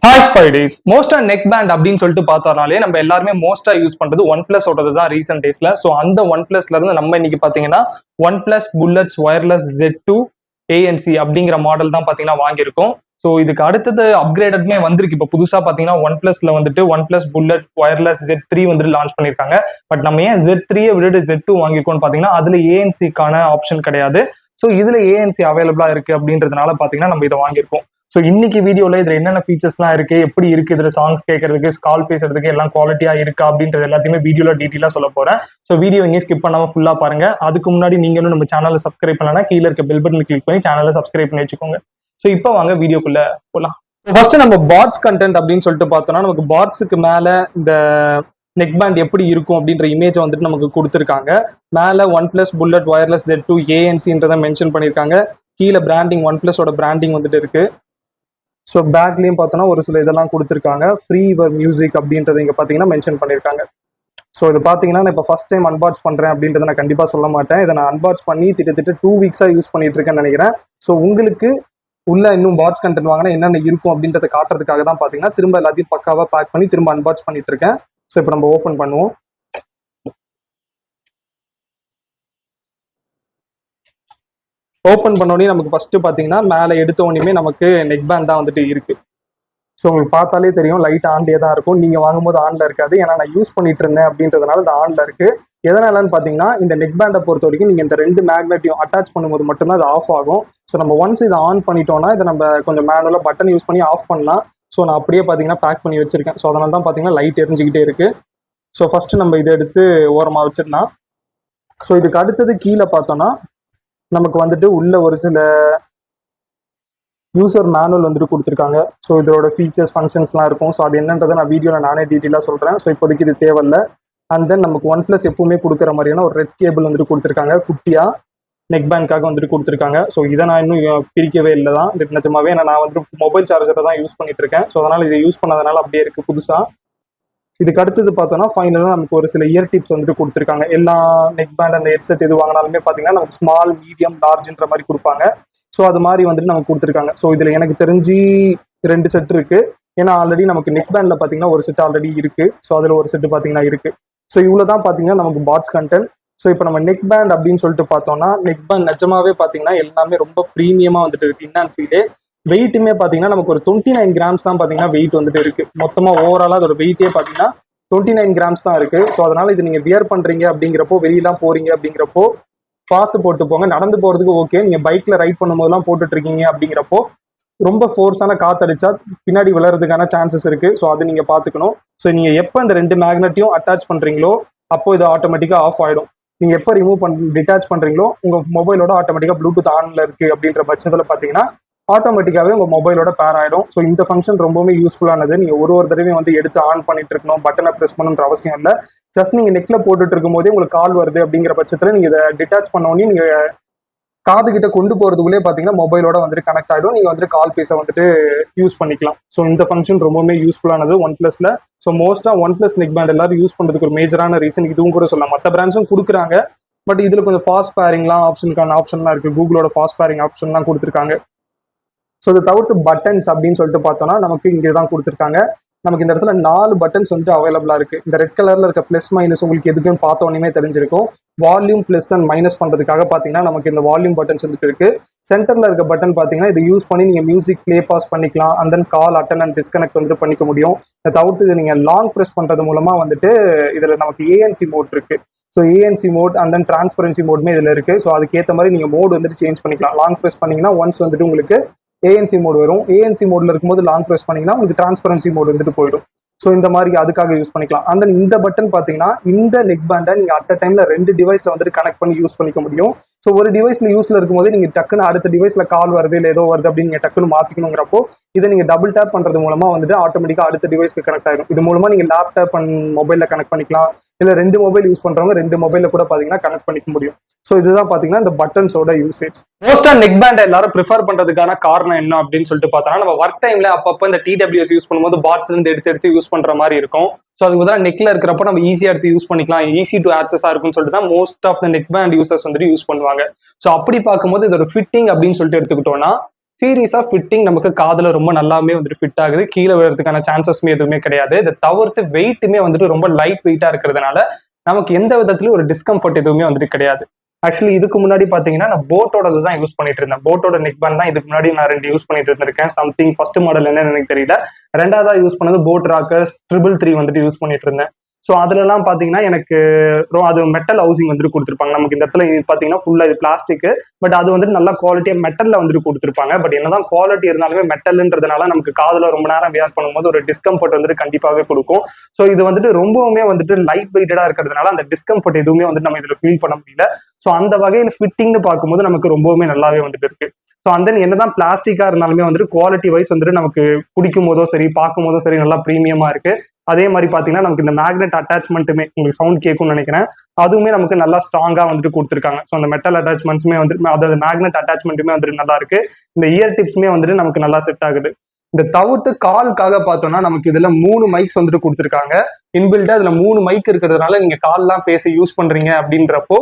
Hi ஸ்பைடிஸ் மோஸ்டா neck band அப்படின்னு சொல்லிட்டு பார்த்தோம்னாலே நம்ம எல்லாருமே மோஸ்டா யூஸ் பண்றது ஒன் பிளஸ் ஓடது தான் ரீசெண்ட் டேஸ்ல. ஸோ அந்த ஒன் பிளஸ்ல இருந்து நம்ம இன்னைக்கு பாத்தீங்கன்னா one plus bullets wireless Z2 ANC அப்படிங்கிற மாடல் தான் பாத்தீங்கன்னா வாங்கியிருக்கோம். ஸோ இதுக்கு அடுத்தது அப்கிரேடட்மே வந்திருக்கு. இப்போ புதுசா பாத்தீங்கன்னா ஒன் பிளஸ்ல வந்துட்டு one plus bullet wireless Z3 வந்துட்டு லான்ச் பண்ணிருக்காங்க. பட் நம்ம ஏன் Z3 விட்டுட்டு Z2 வாங்கிருக்கோம்னு பாத்தீங்கன்னா அதுல ஏஎன்சிக்கான ஆப்ஷன் கிடையாது. ஸோ இதுல ஏஎன்சி அவைலபிளா இருக்கு அப்படின்றதுனால பாத்தீங்கன்னா நம்ம இதை வாங்கியிருக்கோம். ஸோ இன்னைக்கு வீடியோல இதுல என்னென்ன ஃபீச்சர்ஸ்லாம் இருக்கு, எப்படி இருக்கு, இதுல சாங்ஸ் கேட்கறதுக்கு, கால் பேசுறதுக்கு எல்லாம் குவாலிட்டியா இருக்கா அப்படின்றது எல்லாத்தையுமே வீடியோல டீட்டெயிலா சொல்ல போறேன். ஸோ வீடியோ இங்கே ஸ்கிப் பண்ணாம ஃபுல்லா பாருங்க. அதுக்கு முன்னாடி நீங்களும் நம்ம சேனலை சப்ஸ்கிரைப் பண்ணலன்னா கீழே இருக்க பெல் பட்டன் கிளிக் பண்ணி சேனலை சப்ஸ்கிரைப் பண்ணி வச்சுக்கோங்க. ஸோ இப்போ வாங்க வீடியோக்குள்ள போலாம். ஃபர்ஸ்ட் நம்ம பாட்ஸ் கண்டென்ட் அப்படின்னு சொல்லிட்டு பார்த்தோம்னா நமக்கு பாட்ஸுக்கு மேல இந்த நெக் பேண்ட் எப்படி இருக்கும் அப்படின்ற இமேஜ் வந்துட்டு நமக்கு கொடுத்துருக்காங்க. மேல one plus bullet wireless Z2 ஏஎன்சின்றதை மென்ஷன் பண்ணியிருக்காங்க. கீழே பிராண்டிங் ஒன் பிளஸோட பிராண்டிங் வந்துட்டு இருக்கு. ஸோ பேக்லேயும் பார்த்தோன்னா ஒரு சில இதெல்லாம் கொடுத்துருக்காங்க. ஃப்ரீ யுவர் மியூசிக் அப்படின்றத இங்கே பார்த்தீங்கன்னா மென்ஷன் பண்ணியிருக்காங்க. ஸோ இது பார்த்தீங்கன்னா நான் இப்போ ஃபர்ஸ்ட் டைம் அன்பாக்ஸ் பண்ணுறேன் அப்படின்றத நான் கண்டிப்பாக சொல்ல மாட்டேன். இதை நான் அன்பாக்ஸ் பண்ணி திட்டத்தட்ட 2 வீக்ஸாக யூஸ் பண்ணிட்டு இருக்கேன்னு நினைக்கிறேன். ஸோ உங்களுக்கு உள்ள இன்னும் பாட்ஸ் கண்டென்ட் வாங்கினா என்னென்ன இருக்கும் அப்படின்றத காட்டுறதுக்காக தான் பார்த்தீங்கன்னா திரும்ப எல்லாத்தையும் பக்காவாக பேக் பண்ணி திரும்ப அன்பாக்ஸ் பண்ணிட்டு இருக்கேன். ஸோ இப்போ நம்ம ஓப்பன் பண்ணுவோம். ஓப்பன் பண்ணோடனே நமக்கு ஃபர்ஸ்ட் பார்த்தீங்கன்னா மேலே எடுத்த உடனே நமக்கு நெக் பேண்ட் தான் வந்துட்டு இருக்கு. ஸோ உங்களுக்கு பார்த்தாலே தெரியும் லைட் ஆன்லேயே தான் இருக்கும். நீங்கள் வாங்கும்போது ஆன்ல இருக்காது. ஏன்னா நான் யூஸ் பண்ணிட்டு இருந்தேன் அப்படின்றதுனால இது ஆன்ல இருக்கு. எதனாலன்னு பார்த்தீங்கன்னா இந்த நெக் பேண்டை பொறுத்த வரைக்கும் நீங்கள் இந்த 2 மேக்னெட்டையும் அட்டாச் பண்ணும்போது மட்டும்தான் அது ஆஃப் ஆகும். ஸோ நம்ம ஒன்ஸ் இதை ஆன் பண்ணிட்டோம்னா இதை நம்ம கொஞ்சம் மேனுவலாக பட்டன் யூஸ் பண்ணி ஆஃப் பண்ணலாம். ஸோ நான் அப்படியே பார்த்தீங்கன்னா பேக் பண்ணி வச்சிருக்கேன். ஸோ அதனால தான் பார்த்தீங்கன்னா லைட் எரிஞ்சுக்கிட்டே இருக்கு. ஸோ ஃபர்ஸ்ட் நம்ம இதை எடுத்து ஓரமாக வச்சிடலாம். ஸோ இதுக்கு அடுத்தது கீழே பார்த்தோம்னா நமக்கு வந்துட்டு உள்ள ஒரு சில யூசர் மேனுவல் வந்துட்டு கொடுத்துருக்காங்க. ஸோ இதோட ஃபீச்சர்ஸ் ஃபங்க்ஷன்ஸ்லாம் இருக்கும். ஸோ அது என்னன்றதை நான் வீடியோவில் நானே டீட்டெயிலாக சொல்கிறேன். ஸோ இப்போதைக்கு இது தேவையில்லை. அண்ட் தென் நமக்கு ஒன் பிளஸ் எப்பவுமே கொடுக்குற மாதிரியான ஒரு ரெட் கேபிள் வந்துட்டு கொடுத்துருக்காங்க. குட்டியாக நெக் பேண்ட்காக வந்துட்டு கொடுத்துருக்காங்க. ஸோ இதை நான் இன்னும் பிரிக்கவே இல்லை தான் நிஜமாவே. நான் வந்துட்டு மொபைல் சார்ஜரை தான் யூஸ் பண்ணிட்டு இருக்கேன். ஸோ அதனால் இதை யூஸ் பண்ணதுனால அப்படியே இருக்குது புதுசாக. இதுக்கு அடுத்தது பார்த்தோன்னா ஃபைனலாக நமக்கு ஒரு சில இயர் டிப்ஸ் வந்துட்டு கொடுத்துருக்காங்க. எல்லா நெக் பேண்ட் அந்த ஹெட்செட் எது வாங்கினாலுமே பார்த்தீங்கன்னா நமக்கு ஸ்மால் மீடியம் லார்ஜ்ன்ற மாதிரி கொடுப்பாங்க. ஸோ அது மாதிரி வந்துட்டு நமக்கு கொடுத்துருக்காங்க. ஸோ இதில் எனக்கு தெரிஞ்சு 2 செட் இருக்கு. ஏன்னா ஆல்ரெடி நமக்கு நெக் பேண்டில் பார்த்தீங்கன்னா ஒரு செட் ஆல்ரெடி இருக்கு. ஸோ அதில் ஒரு செட்டு பார்த்தீங்கன்னா இருக்கு. ஸோ இவ்வளோ தான் பார்த்தீங்கன்னா நமக்கு பாட்ஸ் கண்டென்ட். ஸோ இப்போ நம்ம நெக் பேண்ட் அப்படின்னு சொல்லிட்டு பார்த்தோம்னா நெக் பேண்ட் நிஜமாவே பார்த்தீங்கன்னா எல்லாமே ரொம்ப ப்ரீமியமாக வந்துட்டு இருக்கு. இன்னான் ஃபீலே வெயிட்டுமே பார்த்தீங்கன்னா நமக்கு ஒரு 29 கிராம்ஸ் தான் பார்த்தீங்கன்னா வெயிட் வந்துட்டு இருக்கு. மொத்தமாக ஓவராலாக அதோட வெயிட்டே பார்த்தீங்கன்னா 29 கிராம்ஸ் தான் இருக்கு. ஸோ அதனால இது நீங்க வியர் பண்றீங்க அப்படிங்கிறப்போ வெளியெல்லாம் போறீங்க அப்படிங்கிறப்போ பார்த்து போட்டு போங்க. நடந்து போறதுக்கு ஓகே. நீங்க பைக்ல ரைட் பண்ணும்போதெல்லாம் போட்டுட்டு இருக்கீங்க அப்படிங்கிறப்போ ரொம்ப ஃபோர்ஸான காத்தடிச்சா பின்னாடி விழறதுக்கான சான்சஸ் இருக்கு. ஸோ அதை நீங்க பாத்துக்கணும். ஸோ நீங்க எப்போ இந்த 2 மேக்னெட்டையும் அட்டாச் பண்றீங்களோ அப்போ இது ஆட்டோமேட்டிக்கா ஆஃப் ஆயிடும். நீங்க எப்போ டிட்டாச் பண்றீங்களோ உங்க மொபைலோட ஆட்டோமேட்டிக்கா ப்ளூடூத் ஆன்ல இருக்கு அப்படின்ற பட்சத்துல பாத்தீங்கன்னா ஆட்டோமேட்டிக்காவே உங்க மொபைலோட பேர் ஆயிடும். ஸோ இந்த ஃபங்க்ஷன் ரொம்பவே யூஸ்ஃபுல்லானது. நீங்க ஒரு தடவையும் வந்து எடுத்து ஆன் பண்ணிட்டு இருக்கணும், பட்டனை ப்ரெஸ் பண்ணணுன்ற அவசியம் இல்லை. ஜஸ்ட் நீங்க நெக்ல போட்டுட்டு இருக்கும் போதே உங்களுக்கு கால் வருது அப்படிங்கிற பட்சத்துல நீங்க இதை டிட்டாச் பண்ணோன்னே நீங்க காது கிட்ட கொண்டு போறதுக்குள்ளே பாத்தீங்கன்னா மொபைலோட வந்துட்டு கனெக்ட் ஆயிடும். நீங்க வந்துட்டு கால் பேச வந்துட்டு யூஸ் பண்ணிக்கலாம். ஸோ இந்த ஃபங்க்ஷன் ரொம்பவே யூஸ்ஃபுல்லானது ஒன் பிளஸ்ல. ஸோ மோஸ்டா ஒன் பிளஸ் நெக் பேண்ட் எல்லாரும் யூஸ் பண்றதுக்கு ஒரு மேஜரான ரீசன் இதுவும் கூட சொல்லலாம். மற்ற பிராண்ட்ஸும் கொடுக்குறாங்க. பட் இதுல கொஞ்சம் ஃபாஸ்ட் பேரிங்லாம் ஆப்ஷன்லாம் இருக்கு. கூகுளோட ஃபாஸ்ட் பேரிங் ஆப்ஷன்லாம் கொடுத்துருக்காங்க. ஸோ இதை தவிர்த்து பட்டன்ஸ் அப்படின்னு சொல்லிட்டு பார்த்தோம்னா நமக்கு இங்கே தான் கொடுத்துருக்காங்க. நமக்கு இந்த இடத்துல 4 பட்டன்ஸ் வந்துட்டு அவைலபிளா இருக்கு. இந்த ரெட் கலர்ல இருக்க பிளஸ் மைனஸ் உங்களுக்கு எதுக்குன்னு பார்த்தோன்னே தெரிஞ்சிருக்கும். வால்யூம் பிளஸ் அண்ட் மைனஸ் பண்றதுக்காக பார்த்தீங்கன்னா நமக்கு இந்த வால்யூம் பட்டன்ஸ் வந்துட்டு இருக்கு. சென்டர்ல இருக்க பட்டன் பார்த்தீங்கன்னா இதை யூஸ் பண்ணி நீங்க மியூசிக் பிளே பாஸ் பண்ணிக்கலாம். And then call attend and disconnect வந்துட்டு பண்ணிக்க முடியும். இதை தவிர்த்து இதை நீங்க லாங் ப்ரெஸ் பண்றது மூலமா வந்துட்டு இதுல நமக்கு ஏஎன்சி மோட் இருக்கு. So ANC mode and then transparency மோட்மே இதுல இருக்கு. ஸோ அதுக்கேற்ற மாதிரி நீங்க மோட் வந்துட்டு சேஞ்ச் பண்ணிக்கலாம். லாங் ப்ரெஸ் பண்ணீங்கன்னா ஒன்ஸ் வந்துட்டு உங்களுக்கு ஏஎன்சி மோட் வரும். ஏஎன்சி மோட்ல இருக்கும்போது லாங் ப்ரெஸ் பண்ணீங்கன்னா உங்களுக்கு டிரான்ஸ்பரன்சி மோட் வந்துட்டு போயிடும். ஸோ இந்த மாதிரி அதுக்காக யூஸ் பண்ணிக்கலாம். அந்த இந்த பட்டன் பார்த்தீங்கன்னா இந்த நெக் பேண்டை நீங்க அட் டைம்ல 2 டிவைஸ்ல வந்துட்டு கனெக்ட் பண்ணி யூஸ் பண்ணிக்க முடியும். ஸோ ஒரு டிவைஸ்ல யூஸ்ல இருக்கும்போது நீங்க டக்குன்னு அடுத்த டிவைஸ்ல கால் வருது இல்லை ஏதோ வருது அப்படின்னு நீங்க டக்குன்னு மாத்திக்கணுங்கிறப்போ இதை நீங்க டபுள் டேப் பண்றது மூலமா வந்துட்டு ஆட்டோமேட்டிக்கா அடுத்த டிவைஸ்க்கு கனெக்ட் ஆயிடும். இது மூலமா நீங்க லேப்டாப் அண்ட் மொபைல்ல கனெக்ட் பண்ணிக்கலாம். இல்லை 2 மொபைல் யூஸ் பண்றவங்க 2 மொபைல்ல கூட பாத்தீங்கன்னா கனெக்ட் பண்ணிக்க முடியும். ஸோ இதுதான் பாத்தீங்கன்னா இந்த பட்டன்ஸோட யூசேஜ். மோஸ்டா நெக் பேண்ட் எல்லாரும் ப்ரிஃபர் பண்றதுக்கான காரணம் என்ன அப்படின்னு சொல்லிட்டு பார்த்தோம்னா நம்ம ஒர்க் டைம்ல அப்பப்போ இந்த TWS யூஸ் பண்ணும்போது பாட்ஸ்ல இருந்து எடுத்து யூஸ் பண்ற மாதிரி இருக்கும். ஸோ அதுக்கு பதிலாக நெக்ல இருக்கிறப்போ நம்ம ஈஸியா எடுத்து யூஸ் பண்ணிக்கலாம், ஈஸி டு ஆக்சஸா இருக்கும்னு சொல்லிட்டு தான் most of the neck band users வந்துட்டு யூஸ் பண்ணுவாங்க. ஸோ அப்படி பார்க்கும்போது இதோட ஃபிட்டிங் அப்படின்னு சொல்லிட்டு எடுத்துக்கிட்டோம்னா சீரியஸா ஃபிட்டிங் நமக்கு காதுல ரொம்ப நல்லாவே வந்துட்டு ஃபிட் ஆகுது. கீழே விழுறதுக்கான சான்சஸ்மே எதுவுமே கிடையாது. இதை தவிர்த்து வெயிட்டுமே வந்துட்டு ரொம்ப லைட் வெயிட்டா இருக்கிறதுனால நமக்கு எந்த விதத்துலயும் ஒரு டிஸ்கம்ஃபர்ட் எதுவுமே வந்துட்டு கிடையாது. ஆக்சுவலி இதுக்கு முன்னாடி பாத்தீங்கன்னா நான் போட்டோட தான் யூஸ் பண்ணிட்டு இருந்தேன். போட்டோட நெக் பேண்ட் தான் இதுக்கு முன்னாடி நான் 2 யூஸ் பண்ணிட்டு இருந்திருக்கேன். சம்திங் ஃபர்ஸ்ட் மாடல் என்னன்னு எனக்கு தெரியல. ரெண்டாவதா யூஸ் பண்ணது போட் ராக்கர்ஸ் 333 வந்துட்டு யூஸ் பண்ணிட்டு இருந்தேன். ஸோ அதுலலாம் பாத்தீங்கன்னா எனக்கு அது மெட்டல் ஹவுசிங் வந்துட்டு கொடுத்துருப்பாங்க. நமக்கு இந்த இடத்துல பாத்தீங்கன்னா ஃபுல்லா இது பிளாஸ்டிக், பட் அது வந்துட்டு நல்லா குவாலிட்டியா மெட்டல்ல வந்துட்டு கொடுத்துருப்பாங்க. பட் என்னதான் குவாலிட்டி இருந்தாலுமே மெட்டல்ன்றதுனால நமக்கு காதுல ரொம்ப நேரம் வியர் பண்ணும்போது ஒரு டிஸ்கம்ஃபர்ட் வந்துட்டு கண்டிப்பாவே கொடுக்கும். ஸோ இது வந்துட்டு ரொம்பவுமே வந்துட்டு லைட் வெயிட்டடா இருக்கிறதுனால அந்த டிஸ்கம்ஃபர்ட் எதுவுமே வந்து நம்ம இதுல ஃபீல் பண்ண முடியல. ஸோ அந்த வகையில் ஃபிட்டிங்னு பார்க்கும்போது நமக்கு ரொம்பவுமே நல்லாவே வந்துட்டு இருக்கு. ஸோ அந்த என்னதான் பிளாஸ்டிக்கா இருந்தாலுமே வந்துட்டு குவாலிட்டி வைஸ் வந்துட்டு நமக்கு பிடிக்கும் போதோ சரி, பார்க்கும் போதோ சரி, நல்லா ப்ரீமியமா இருக்கு. அதே மாதிரி பாத்தீங்கன்னா நமக்கு இந்த மேக்னெட் அட்டாச்மெண்ட்டுமே உங்களுக்கு சவுண்ட் கேட்கும்னு நினைக்கிறேன். அதுவுமே நமக்கு நல்லா ஸ்ட்ராங்கா வந்துட்டு கொடுத்துருக்காங்க. ஸோ அந்த மெட்டல் அட்டாச்மெண்ட்ஸுமே வந்துட்டு, அதாவது மேக்னெட் அட்டாச்மெண்ட்டுமே வந்துட்டு நல்லா இருக்கு. இந்த இயர் டிப்ஸுமே வந்துட்டு நமக்கு நல்லா செட் ஆகுது. இந்த தவிர்த்து காலுக்காக பார்த்தோம்னா நமக்கு இதுல 3 மைக்ஸ் வந்துட்டு கொடுத்துருக்காங்க. இன்பில்டா இதுல 3 மைக் இருக்கிறதுனால நீங்க கால்லாம் பேச யூஸ் பண்றீங்க அப்படின்றப்போ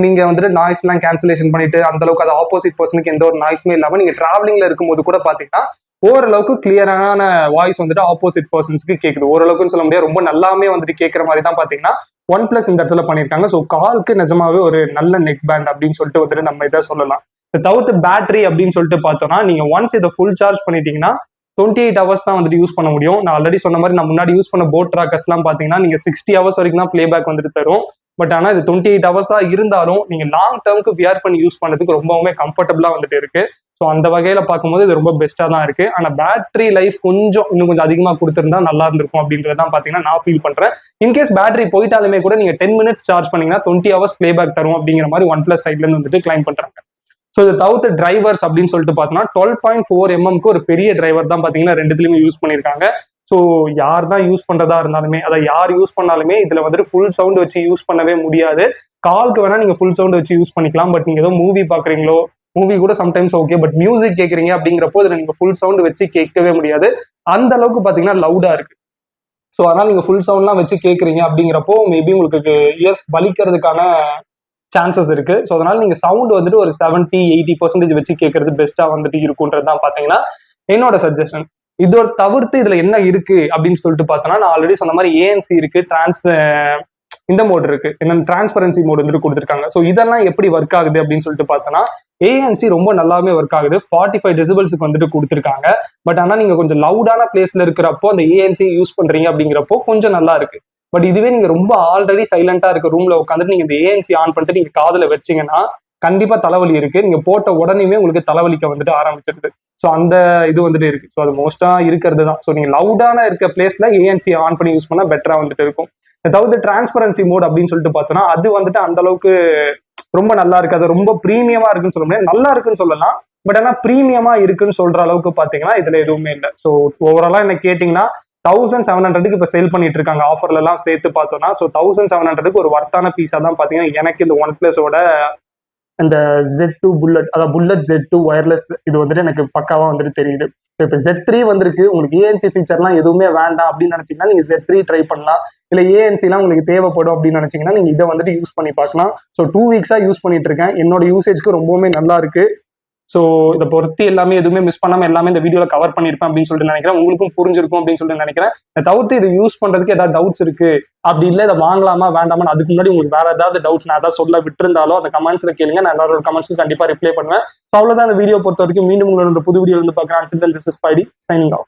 நீங்க வந்துட்டு நாய்ஸ் எல்லாம் கேன்சலேஷன் பண்ணிட்டு அந்த அளவுக்கு அது ஆப்போசிட் பர்சனுக்கு எந்த ஒரு நாய்ஸுமே இல்லாம நீங்க டிராவலிங்ல இருக்கும்போது கூட பாத்தீங்கன்னா ஓரளவுக்கு கிளியரான வாய்ஸ் வந்துட்டு ஆப்போசிட் பர்சன்ஸ்க்கு கேக்குது. ஓரளவுக்குன்னு சொல்ல முடியாது, ரொம்ப நல்லாமே வந்துட்டு கேட்கற மாதிரி தான் பாத்தீங்கன்னா OnePlus இந்த இடத்துல பண்ணிருக்காங்க. ஸோ காலுக்கு நிஜமாவே ஒரு நல்ல நெக் பேண்ட் அப்படின்னு சொல்லிட்டு வந்துட்டு நம்ம இதை சொல்லலாம். இதை தவிர்த்து பேட்டரி அப்படின்னு சொல்லிட்டு பார்த்தோம்னா நீங்க ஒன்ஸ் இதை ஃபுல் சார்ஜ் பண்ணிட்டீங்கன்னா 28 ஹவர்ஸ் தான் வந்துட்டு யூஸ் பண்ண முடியும். நான் ஆல்ரெடி சொன்ன மாதிரி நான் முன்னாடி யூஸ் பண்ண போட் ட்ராக்கர்ஸ் எல்லாம் பாத்தீங்கன்னா நீங்க 60 ஹவர்ஸ் வரைக்கும் தான் பிளே பேக் வந்துட்டு தரும். பட் ஆனா இது 28 ஹவர்ஸா இருந்தாலும் நீங்க லாங் டேர்முக்கு வியர் பண்ணி யூஸ் பண்ணதுக்கு ரொம்பவுமே கம்ஃபர்டபுளா வந்துட்டு இருக்கு. ஸோ அந்த வகையில பார்க்கும்போது இது ரொம்ப பெஸ்டா தான் இருக்கு. ஆனா பேட்டரி லைஃப் இன்னும் கொஞ்சம் அதிகமா கொடுத்திருந்தா நல்லா இருந்திருக்கும் அப்படின்றதான் பாத்தீங்கன்னா நான் ஃபீல் பண்றேன். இன்கேஸ் பேட்டரி போயிட்டாலுமே கூட நீங்க 10 மினிட்ஸ் சார்ஜ் பண்ணீங்கன்னா 20 ஹவர்ஸ் பிளே பேக் தரும் அப்படிங்கிற மாதிரி OnePlus சைட்ல இருந்து வந்துட்டு கிளைம் பண்றாங்க. ஸோ இதை தவிர்த்து டிரைவர்ஸ் அப்படின்னு சொல்லிட்டு பார்த்தோம்னா 12.4 mm ஒரு பெரிய டிரைவர் தான் பாத்தீங்கன்னா ரெண்டுத்துலயுமே யூஸ் பண்ணிருக்காங்க. ஸோ யார் தான் யூஸ் பண்றதா இருந்தாலுமே, அதை யார் யூஸ் பண்ணாலுமே இதுல வந்துட்டு ஃபுல் சவுண்ட் வச்சு யூஸ் பண்ணவே முடியாது. காலுக்கு வேணா நீங்க ஃபுல் சவுண்ட் வச்சு யூஸ் பண்ணிக்கலாம். பட் நீங்க ஏதோ மூவி பாக்குறீங்களோ, மூவி கூட சம்டைம்ஸ் ஓகே, பட் மியூசிக் கேட்குறீங்க அப்படிங்கிறப்போ இதுல நீங்க ஃபுல் சவுண்ட் வச்சு கேட்கவே முடியாது. அந்த அளவுக்கு பாத்தீங்கன்னா லவுடா இருக்கு. ஸோ அதனால நீங்க ஃபுல் சவுண்ட்லாம் வச்சு கேட்குறீங்க அப்படிங்கிறப்போ மேபி உங்களுக்கு இயர்ஸ் வலிக்கிறதுக்கான சான்சஸ் இருக்கு. ஸோ அதனால நீங்க சவுண்ட் வந்துட்டு ஒரு 70-80% வச்சு கேட்கறது பெஸ்டா வந்துட்டு இருக்குன்றது தான் பாத்தீங்கன்னா என்னோட சஜஷன்ஸ். இதோட தவிர்த்து இதுல என்ன இருக்கு அப்படின்னு சொல்லிட்டு பார்த்தோம்னா நான் ஆல்ரெடி சொன்ன மாதிரி ANC இருக்கு, இந்த மோட் இருக்கு, என்னென்ன டிரான்ஸ்பரன்சி மோட் வந்துட்டு கொடுத்துருக்காங்க. ஸோ இதெல்லாம் எப்படி ஒர்க் ஆகுது அப்படின்னு சொல்லிட்டு பார்த்தோம்னா ANC ரொம்ப நல்லாவே ஒர்க் ஆகுது. 45 டெசிபிள்ஸ்க்கு வந்துட்டு கொடுத்துருக்காங்க. பட் ஆனா நீங்க கொஞ்சம் லவுடான பிளேஸ்ல இருக்கிறப்போ அந்த ANC யூஸ் பண்றீங்க அப்படிங்கிறப்போ கொஞ்சம் நல்லா இருக்கு. பட் இதுவே நீங்க ரொம்ப ஆல்ரெடி சைலண்டா இருக்க ரூம்ல உட்காந்துட்டு நீங்க இந்த ANC ஆன் பண்ணிட்டு நீங்க காதுல வச்சீங்கன்னா கண்டிப்பா தலைவலி இருக்கு. நீங்க போட்ட உடனேயுமே உங்களுக்கு தலைவலிக்க வந்துட்டு ஆரம்பிச்சிருது. ஸோ அந்த இது வந்துட்டு இருக்கு. ஸோ அது மோஸ்டா இருக்கிறது தான். ஸோ நீங்க லவுடான இருக்க பிளேஸ்ல ANC ஆன் பண்ணி யூஸ் பண்ணா பெட்டரா வந்துட்டு இருக்கும். அதாவது டிரான்ஸ்பரன்சி மோட் அப்படின்னு சொல்லிட்டு பார்த்தோம்னா அது வந்துட்டு அந்த அளவுக்கு ரொம்ப நல்லா இருக்கு. அது ரொம்ப ப்ரீமியமா இருக்குன்னு சொல்ல முடியாது, நல்லா இருக்குன்னு சொல்லலாம். பட் ஆனா ப்ரீமியமா இருக்குன்னு சொல்ற அளவுக்கு பாத்தீங்கன்னா இதுல எதுவுமே இல்லை. ஸோ ஓவராலா என்ன கேட்டீங்கன்னா 1700 இப்ப சேல் பண்ணிட்டு இருக்காங்க ஆஃபர்ல எல்லாம் சேர்த்து பார்த்தோம்னா. ஸோ 1700 ஒரு வர்த்தான பீஸா தான் பாத்தீங்கன்னா எனக்கு இந்த OnePlusஓட இந்த Z2 புல்லட், அதாவது புல்லட் Z2 வயர்லெஸ் இது வந்துட்டு எனக்கு பக்காவா வந்துட்டு தெரியுது. இப்போ Z3 வந்திருக்கு. உங்களுக்கு ANC ஃபீச்சர்லாம் எதுவுமே வேண்டாம் அப்படின்னு நினைச்சீங்கன்னா நீங்க Z3 ட்ரை பண்ணலாம். இல்லை ANC எல்லாம் உங்களுக்கு தேவைப்படும் அப்படின்னு நினைச்சீங்கன்னா நீங்க இதை வந்துட்டு யூஸ் பண்ணி பார்க்கலாம். ஸோ 2 வீக்ஸா யூஸ் பண்ணிட்டு இருக்கேன். என்னோட யூசேஜ்க்கு ரொம்பவுமே நல்லா இருக்கு. ஸோ இதை பொறுத்து எல்லாமே எதுவுமே மிஸ் பண்ணாம எல்லாமே இந்த வீடியோல கவர் பண்ணிருப்பேன் அப்படின்னு சொல்லிட்டு நினைக்கிறேன். உங்களுக்கும் புரிஞ்சிருக்கும் அப்படின்னு சொல்லிட்டு நினைக்கிறேன். இதை தவிர்த்து இது யூஸ் பண்றதுக்கு ஏதாவது டவுட்ஸ் இருக்கு அப்படி இல்லை இதை வாங்கலாமா வேண்டாமா அதுக்கு முன்னாடி உங்களுக்கு வேற ஏதாவது டவுட்ஸ் நான் ஏதாவது சொல்ல விட்டுருந்தாலும் அந்த கமெண்ட்ஸ்ல கேளுங்க. நான் எல்லாரோட கமெண்ட்ஸ்க்கு கண்டிப்பா ரிப்ளை பண்ணுவேன். ஸோ அவ்வளவுதான் இந்த வீடியோ பொறுத்த வரைக்கும். மீண்டும் உங்களோட புது வீடியோ வந்து பார்க்குறேன். Until then, this is Spidey signing off.